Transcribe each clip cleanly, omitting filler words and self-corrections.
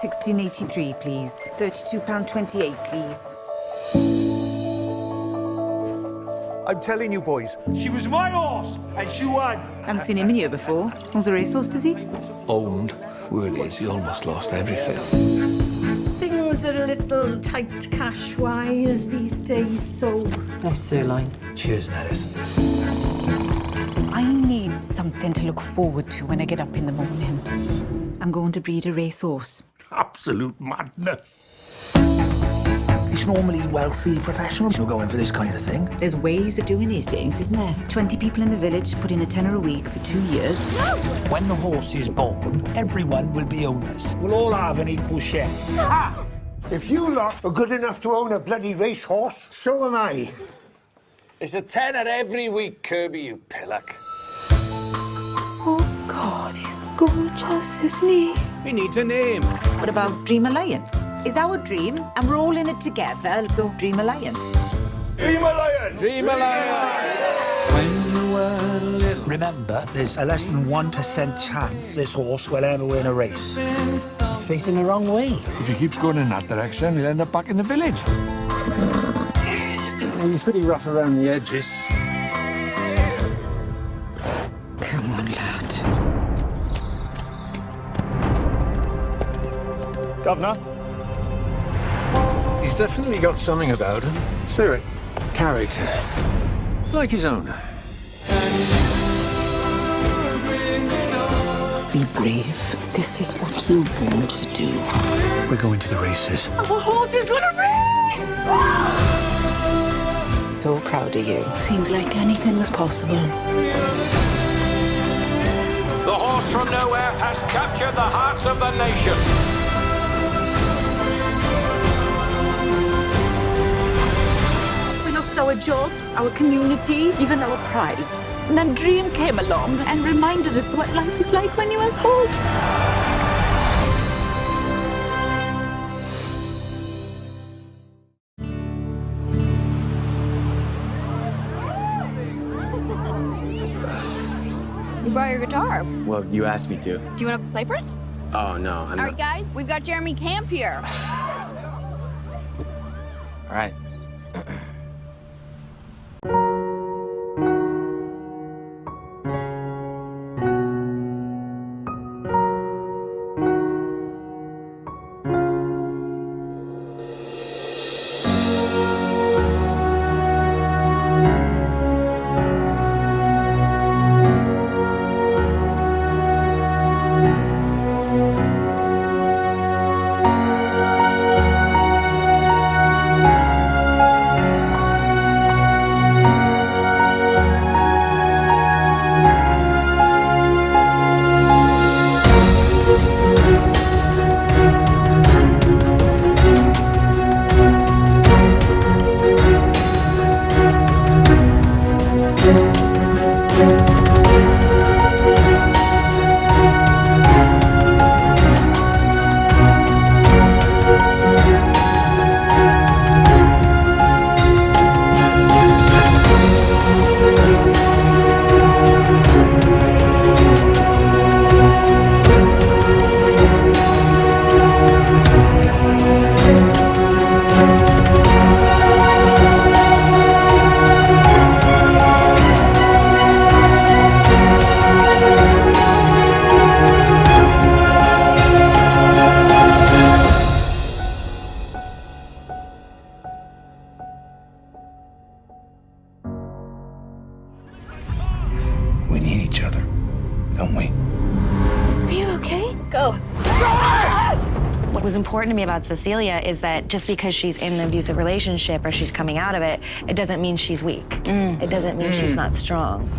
1683, please. £32.28, please. I'm telling you, boys. She was my horse, and she won. Haven't seen him in here before. Owns a racehorse, does he? Owned. Word is, he almost lost everything. Things are a little tight cash-wise these days, so... Nice sirloin. Cheers, Nellis. I need something to look forward to when I get up in the morning. I'm going to breed a racehorse. Absolute madness. It's normally wealthy professionals who go in for this kind of thing. There's ways of doing these things, isn't there? 20 people in the village put in £10 a week for 2 years. When the horse is born, everyone will be owners. We'll all have an equal share. Ah! If you lot are good enough to own a bloody racehorse, so am I. It's a tenner every week, Kirby, you pillock. Oh, God, he's gorgeous, isn't he? He needs a name. What about Dream Alliance? Is our dream, and we're all in it together, so Dream Alliance. Dream Alliance! Dream Alliance! Remember, there's a less than 1% chance this horse will ever win a race. He's facing the wrong way. If he keeps going in that direction, he'll end up back in the village. He's pretty rough around the edges. Come on, lad. Governor? He's definitely got something about him. Spirit. Character. Like his own. Be brave. This is what you're born to do. We're going to the races. Our horse is gonna race! So proud of you. Seems like anything was possible. The horse from nowhere has captured the hearts of the nation. We lost our jobs, our community, even our pride. And then Dream came along and reminded us what life is like when you have hope. You brought your guitar. Well, you asked me to. Do you want to play for us? Oh, no, I'm All not. right, guys, we've got Jeremy Camp here. All right. We need each other, don't we? Are you okay? Go. What was important to me about Cecilia is that just because she's in an abusive relationship or she's coming out of it, it doesn't mean she's weak. It doesn't mean she's not strong.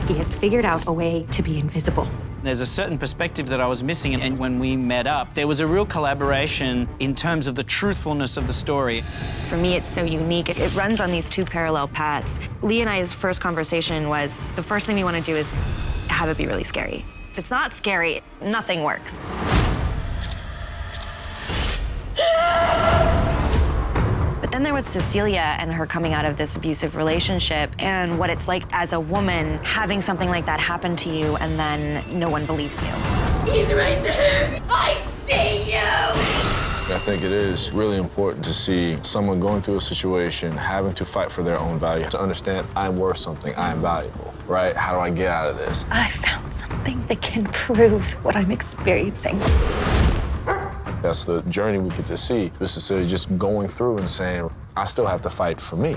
He has figured out a way to be invisible. There's a certain perspective that I was missing, and when we met up, there was a real collaboration in terms of the truthfulness of the story. For me, it's so unique. It runs on these two parallel paths. Lee and I's first conversation was, the first thing we want to do is have it be really scary. If it's not scary, nothing works. But then there was Cecilia and her coming out of this abusive relationship and what it's like as a woman having something like that happen to you and then no one believes you. He's right there. I see you! I think it is really important to see someone going through a situation, having to fight for their own value, to understand I'm worth something, I am valuable, right? How do I get out of this? I found something that can prove what I'm experiencing. That's the journey we get to see. This is just going through and saying, I still have to fight for me.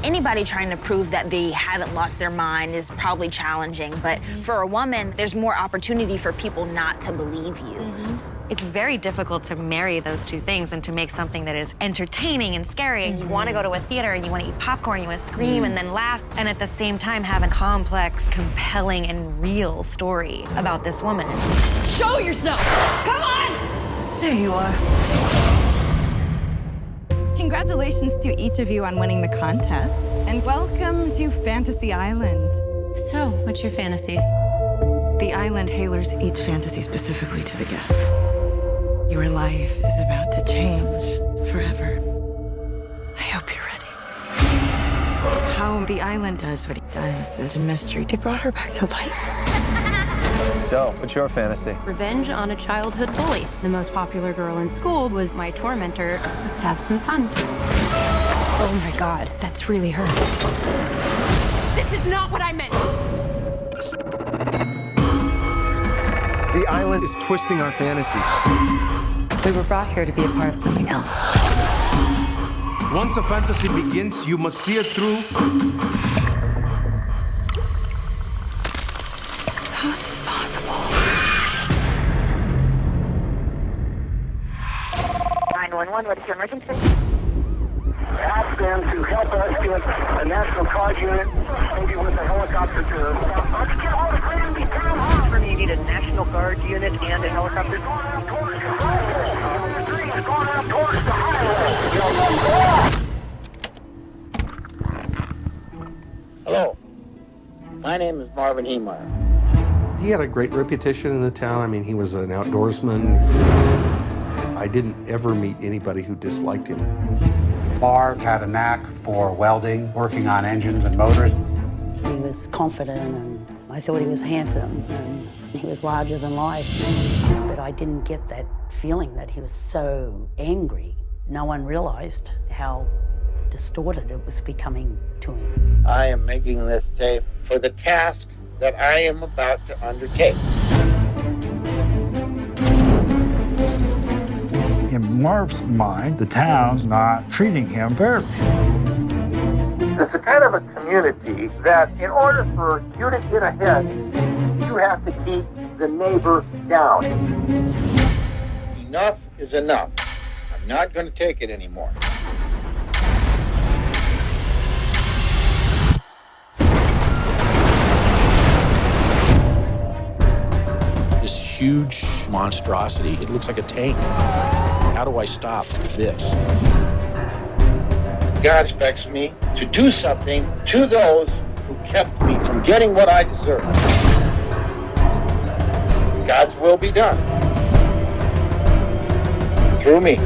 Anybody trying to prove that they haven't lost their mind is probably challenging, but for a woman, there's more opportunity for people not to believe you. It's very difficult to marry those two things and to make something that is entertaining and scary, and you want to go to a theater and you want to eat popcorn, you want to scream and then laugh, and at the same time have a complex, compelling, and real story about this woman. Show yourself! Come on! There you are. Congratulations to each of you on winning the contest, and welcome to Fantasy Island. So, what's your fantasy? The island tailors each fantasy specifically to the guest. Your life is about to change forever. I hope you're ready. How the island does what it does is a mystery. It brought her back to life. So, what's your fantasy? Revenge on a childhood bully. The most popular girl in school was my tormentor. Let's have some fun. Oh my God, that's really her. This is not what I meant. The island is twisting our fantasies. We were brought here to be a part of something else. Once a fantasy begins, you must see it through. How is this possible? 911, what is your emergency? Ask them to help us get a National Guard unit, maybe with a helicopter to... Let's get hold of Granby Town Hall. You need a National Guard unit and a helicopter. Going out towards the highway. The tree is going out towards the highway. Hello. My name is Marvin Heemeyer. He had a great reputation in the town. I mean, he was an outdoorsman. I didn't ever meet anybody who disliked him. Marv had a knack for welding, working on engines and motors. He was confident, and I thought he was handsome, and he was larger than life. But I didn't get that feeling that he was so angry. No one realized how distorted it was becoming to him. I am making this tape for the task that I am about to undertake. In Marv's mind, the town's not treating him fairly. It's a kind of a community that in order for you to get ahead, you have to keep the neighbor down. Enough is enough. I'm not going to take it anymore. This huge monstrosity, it looks like a tank. How do I stop this? God expects me to do something to those who kept me from getting what I deserve. God's will be done. Through me.